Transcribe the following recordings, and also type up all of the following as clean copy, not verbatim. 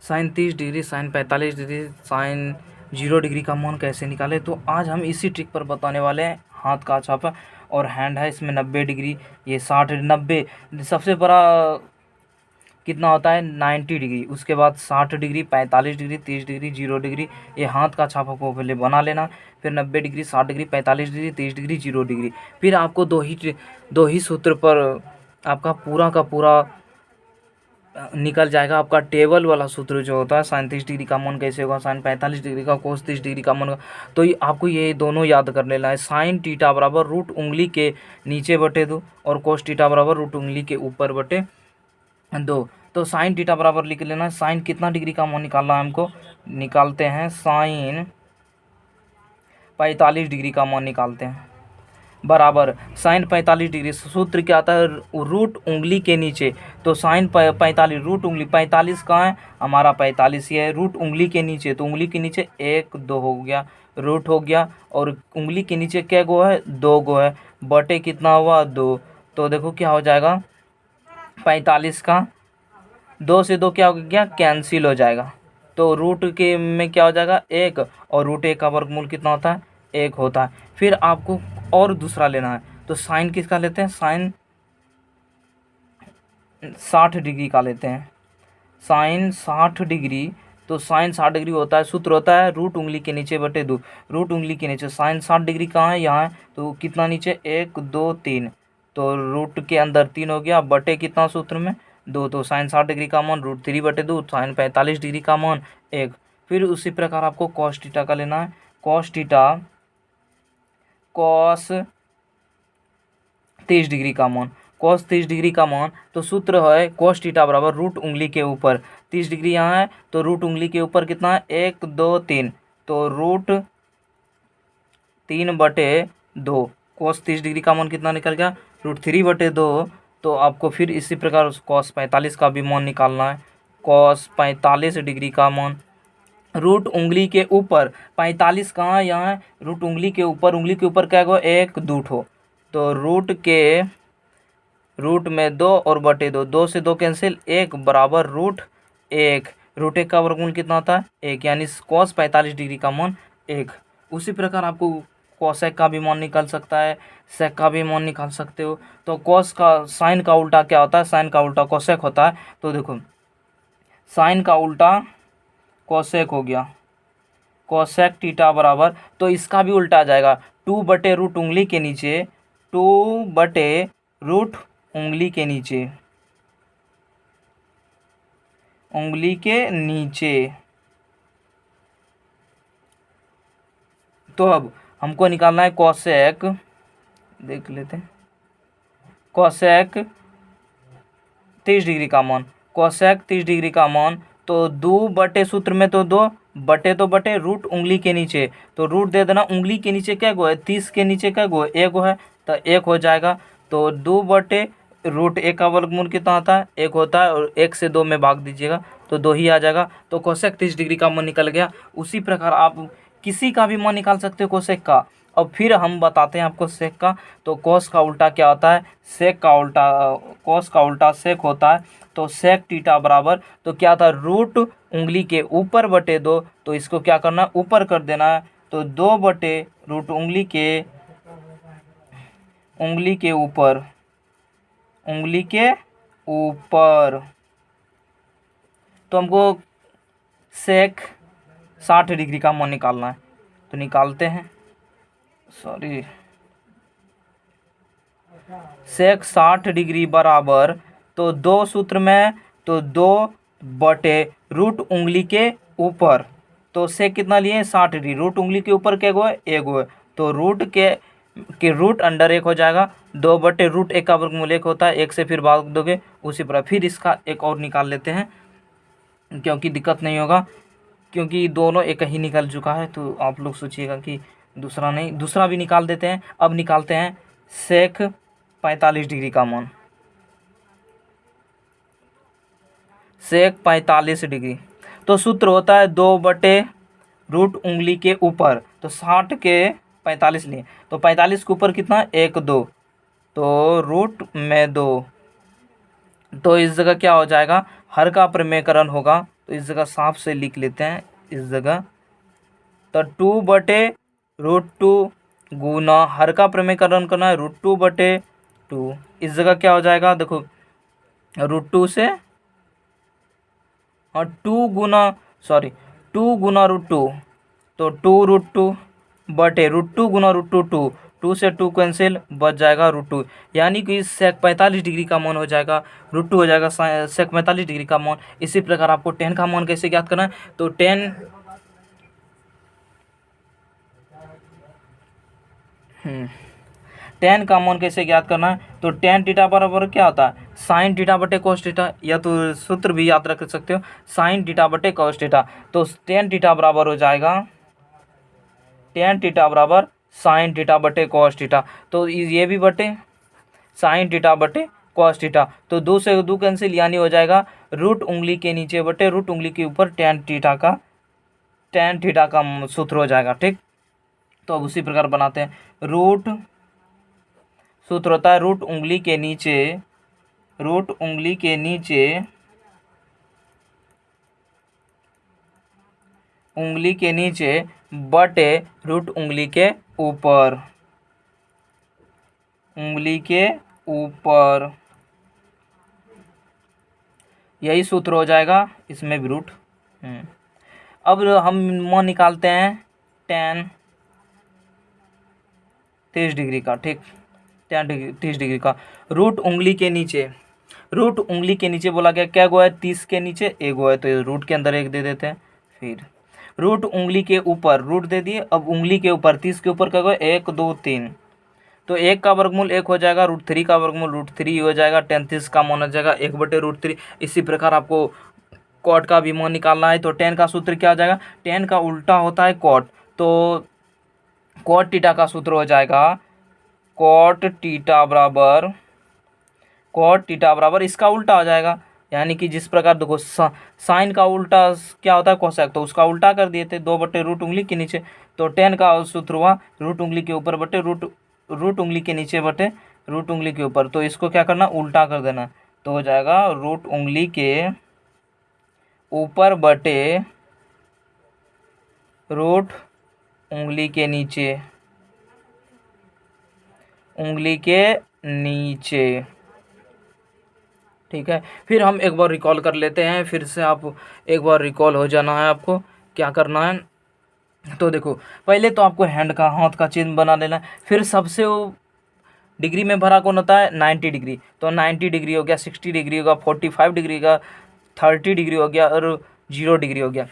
Sign 30 degree, sine 45 degree, sine 0 degree का मान कैसे निकाले। तो आज हम इसी ट्रिक पर बताने वाले हैं। हाथ का छापा और हैंड है, इसमें 90 डिग्री, ये 60 90, सबसे बड़ा कितना होता है 90 डिग्री, उसके बाद 60 डिग्री, 45 डिग्री, 30 डिग्री, 0 डिग्री। ये हाथ का छापा को पहले बना लेना, फिर 90 degree, 60 degree, 45 degree, 30 degree, 0 degree. फिर आपको दो ही सूत्र पर आपका पूरा का पूरा निकल जाएगा। आपका टेबल वाला सूत्र जो होता है, साइन 30 डिग्री का मान कैसे होगा, साइन 45 डिग्री का, कोस 30 डिग्री का मान होगा। तो ये आपको ये दोनों याद कर लेना है। साइन टीटा बराबर रूट उंगली के नीचे बटे 2 और कोस टीटा बराबर रूट उंगली के ऊपर बटे 2। तो साइन टीटा बराबर लिख लेना है। साइन कितना डिग्री का मान निकालना है हमको, निकालते हैं साइन 45 डिग्री का मान निकालते हैं, बराबर साइन 45 डिग्री। सूत्र क्या आता है, रूट उंगली के नीचे। तो साइन 45, रूट उंगली 45 कहाँ है हमारा, 45 ये है, रूट उंगली के नीचे। तो उंगली के नीचे 1 2 हो गया, रूट हो गया, और उंगली के नीचे क्या गो है, 2 गो है, बटे कितना हुआ 2। तो देखो क्या हो जाएगा, 45 का 2 से 2 क्या हो गया, कैंसिल हो जाएगा। तो रूट के में क्या हो जाएगा 1, और रूट 1 का वर्गमूल कितना होता है, 1 होता है। फिर आपको और दूसरा लेना है। तो साइन किसका लेते हैं, साइन 60 डिग्री का लेते हैं। साइन 60 डिग्री, तो साइन 60 डिग्री होता है, सूत्र होता है रूट उंगली के नीचे बटे 2। रूट उंगली के नीचे साइन 60 डिग्री कहाँ है, यहाँ है। तो कितना नीचे, 1 2 3, तो रूट के अंदर 3 हो गया, बटे कितना सूत्र में 2। तो साइन 60 डिग्री का मान √3 बटे 2, साइन 45 डिग्री का मान 1। फिर उसी प्रकार आपको कॉस थीटा का लेना है। कॉस थीटा, कॉस 30 डिग्री का मान, कॉस 30 डिग्री का मान, तो सूत्र है कॉस थीटा बराबर रूट उंगली के ऊपर 30 डिग्री यहाँ है, तो रूट उंगली के ऊपर कितना है 1 2 3, तो रूट 3 बटे 2। कॉस 30 डिग्री का मान कितना निकल गया, √3 बटे 2। तो आपको फिर इसी प्रकार कॉस 45 का भी मान निकालना है। कॉस 45 डिग्री का मान रूट उंगली के ऊपर, 45 कहाँ है, यहाँ है, रूट उंगली के ऊपर। उंगली के ऊपर क्या गो, 1 2 ठो, तो रूट में 2 और बटे 2, 2 से 2 कैंसिल, 1 बराबर √1। √1 का वर्गमूल कितना होता है, 1, यानी कॉस 45 डिग्री का मान 1। उसी प्रकार आपको कॉसेक का भी मान निकल सकता है, सेक का भी मान निकाल सकते हो। तो कॉस का, साइन का उल्टा क्या होता है, साइन का उल्टा कॉसेक होता है। तो देखो साइन का उल्टा कॉसेक हो गया, कॉसेक थीटा बराबर, तो इसका भी उल्टा आ जाएगा, 2 बटे रूट उंगली के नीचे, 2 बटे रूट उंगली के नीचे, उंगली के नीचे। तो अब हमको निकालना है कॉसेक, देख लेते हैं, कॉसेक 30 डिग्री का मान, कॉसेक 30 डिग्री का मान। तो 2 बटे सूत्र में तो 2, बटे तो बटे रूट उंगली के नीचे, तो रूट दे देना, उंगली के नीचे क्या गो है, 30 के नीचे क्या गो है, 1 गो है, तो 1 हो जाएगा। तो 2 बटे √1 का वर्गमूल कितना होता है, 1 होता है, और 1 से 2 में भाग दीजिएगा तो 2 ही आ जाएगा। तो कोसेक 30 डिग्री का मान निकल गया। उसी प्रकार आप किसी का भी मान निकाल सकते हो कोसेक का। अब फिर हम बताते हैं आपको सेक का। तो कॉस का उल्टा क्या होता है, सेक का उल्टा, कॉस का उल्टा सेक होता है। तो सेक थीटा बराबर, तो क्या था, रूट उंगली के ऊपर बटे 2, तो इसको क्या करना है, ऊपर कर देना है। तो 2 बटे रूट उंगली के ऊपर, उंगली के ऊपर। तो हमको सेक 60 डिग्री का मान निकालना है, तो निकालते हैं, सॉरी, सेक 60 डिग्री बराबर, तो 2 सूत्र में, तो 2 बटे रूट उंगली के ऊपर, तो सेक कितना लिए 60 डिग्री, रूट उंगली के ऊपर क्या गो है, 1 गो है, तो रूट के रूट अंडर 1 हो जाएगा। 2 बटे √1 का वर्गमूल 1 होता है, 1 से फिर भाग दोगे। उसी प्रकार फिर इसका एक और निकाल लेते हैं, क्योंकि दिक्कत नहीं होगा, क्योंकि दोनों एक ही निकल चुका है। तो आप लोग सोचिएगा कि दूसरा नहीं, दूसरा भी निकाल देते हैं। अब निकालते हैं सेक 45 डिग्री का मान, सेक 45 डिग्री। तो सूत्र होता है 2 बटे रूट उंगली के ऊपर, तो 60 के 45 लिए, तो 45 के ऊपर कितना, 1 2, तो रूट में 2। तो इस जगह क्या हो जाएगा, हर का प्रमेयकरण होगा, तो इस जगह साफ से लिख लेते हैं इस जगह। तो 2/√2 गुना हर का प्रमेयकरण करना है √2/2। इस जगह क्या हो जाएगा देखो, √2 से और 2 गुना √2, तो 2√2/√2 गुना √2 2 से 2 कैंसिल, बच जाएगा √2। यानी कि सेक 45 डिग्री का मान हो जाएगा √2 हो जाएगा सेक 45 डिग्री का मान। इसी प्रकार आपको टेन का मान कैसे ज्ञात करना है, तो टेन का मान कैसे ज्ञात करना है, तो टेन थीटा बराबर क्या होता है, साइन थीटा बटे कोस थीटा, या तो सूत्र भी याद रख सकते हो साइन थीटा बटे कोस थीटा। तो टेन थीटा बराबर हो जाएगा टेन थीटा बराबर साइन थीटा बटे कोस थीटा। तो ये भी बटे साइन थीटा बटे कोस थीटा, तो 2 से 2 कैंसिल, यानी हो जाएगा रूट उंगली के नीचे बटे रूट उंगली के ऊपर टेन थीटा का सूत्र हो जाएगा। ठीक, तो अब उसी प्रकार बनाते हैं। सूत्र होता है रूट उंगली के नीचे बटे रूट उंगली के ऊपर यही सूत्र हो जाएगा, इसमें भी रूट। अब हम मान निकालते हैं tan 30 डिग्री का। ठीक, tan 30 डिग्री का रूट उंगली के नीचे बोला गया क्या गो है, 30 के नीचे एक गो है, तो रूट के अंदर एक दे देते हैं। फिर रूट उंगली के ऊपर रूट दे दिए, अब उंगली के ऊपर 30 के ऊपर क्या गो, 1 2 3, तो 1 का वर्गमूल 1 हो जाएगा, √3 का वर्गमूल √3 हो जाएगा, tan 30 का मान हो जाएगा 1/√3। इसी प्रकार आपको कॉट का भी मान निकालना है, तो tan का सूत्र क्या हो जाएगा, tan का उल्टा होता है कॉट, तो कॉट थीटा का सूत्र हो जाएगा कॉट थीटा बराबर इसका उल्टा हो जाएगा। यानी कि जिस प्रकार देखो साइन का उल्टा क्या होता है, कोसेक, तो उसका उल्टा कर दिए थे 2/रूट उंगली के नीचे। तो tan का सूत्र हुआ रूट उंगली के ऊपर बटे रूट उंगली के नीचे बटे रूट उंगली के ऊपर, तो इसको क्या करना, उल्टा कर देना, तो हो जाएगा रूट उंगली के ऊपर बटे रूट उंगली के नीचे। ठीक है, फिर हम एक बार रिकॉल कर लेते हैं, फिर से आप एक बार रिकॉल हो जाना है। आपको क्या करना है, तो देखो पहले तो आपको हैंड का हाथ का चिन्ह बना लेना है। फिर सबसे डिग्री में भरा कौन होता है, 90 डिग्री, तो 90 डिग्री हो गया, 60 डिग्री होगा, 45 डिग्री का, 30 डिग्री हो गया और 0 डिग्री हो गया।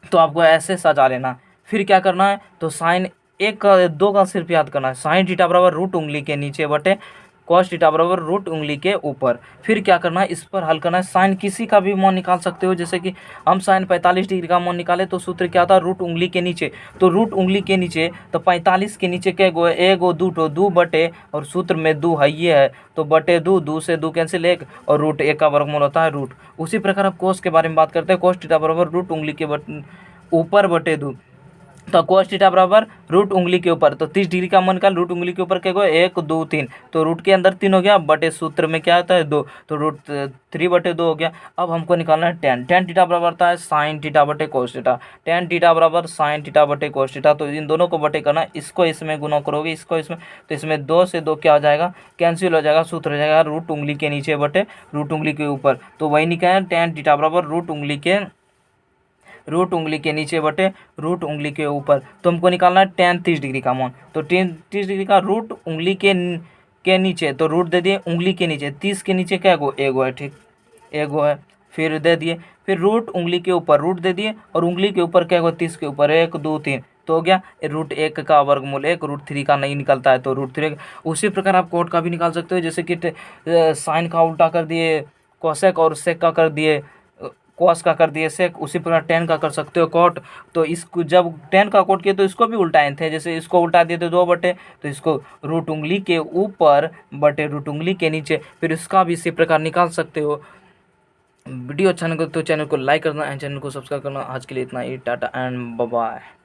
तो आपको ऐसे सजा लेना। फिर क्या करना है, तो साइन 1 का 2 का सिर्फ याद करना है, साइन थीटा बराबर रूट उंगली के नीचे बटे कॉस थीटा बराबर रूट उंगली के ऊपर। फिर क्या करना है, इस पर हल करना है। साइन किसी का भी मान निकाल सकते हो, जैसे कि हम साइन 45 डिग्री का मान निकाले, तो सूत्र क्या था, रूट उंगली के नीचे, तो रूट उंगली के नीचे तो 45 के नीचे क्या गो है, 1 2 तो 2 बटे, और सूत्र में 2 है, ये है, तो बटे 2 से 2 कैंसिल 1, और रूट 1 का वर्गमूल होता है रूट। उसी प्रकार आप कोस के बारे में बात करते हैं, कोस थीटा बराबर रूट उंगली के ऊपर बटे 2, तो कोस थीटा बराबर रूट उंगली के ऊपर, तो 30 डिग्री का मान निकाल, रूट उंगली के ऊपर क्या गो 1 2 3, तो रूट के अंदर 3 हो गया, बटे सूत्र में क्या आता है 2, तो रूट 3/2 हो गया। अब हमको निकालना है tan थीटा बराबर आता है साइन थीटा बटे कोस थीटा, tan थीटा बराबर साइन थीटा बटे कोस थीटा, तो इन दोनों को बटे करना, इसको इसमें गुना करोगे, इसको इसमें, तो इसमें 2 से 2 क्या हो जाएगा, कैंसिल हो जाएगा, सूत्र हो जाएगा रूट उंगली के नीचे बटे रूट उंगली के ऊपर, तो वही निकाला tan थीटा बराबर रूट उंगली के नीचे बटे रूट उंगली के ऊपर। तो हमको निकालना है tan 30 डिग्री का मान, तो 30 डिग्री का रूट उंगली के नीचे, तो रूट दे दिए उंगली के नीचे, 30 के नीचे क्या गो, एगो है, ठीक, एगो है, फिर दे दिए, फिर रूट उंगली के ऊपर रूट दे दिए, और उंगली के ऊपर क्या गो, 30 के ऊपर 1 2 3, तो हो गया रूट 1 का वर्गमूल 1, रूट 3 का नहीं निकलता है, तो रूट 3। उसी प्रकार आप कोट का भी निकाल सकते हो, जैसे कि साइन का उल्टा कर दिए कोसेक, और सेक का कर दिए कॉस का कर दिए सेक, उसी प्रकार tan का कर सकते हो कॉट। तो इसको जब tan का कोट किए तो इसको भी उल्टाए थे, जैसे इसको उल्टा दिए थे 2 बटे, तो इसको रूट उंगली के ऊपर बटे रूट उंगली के नीचे, फिर इसका भी इसी प्रकार निकाल सकते हो। वीडियो अच्छा लगे तो चैनल को लाइक करना एंड चैनल को सब्सक्राइब करना। आज के लिए इतना ही, टाटा एंड बाय बाय।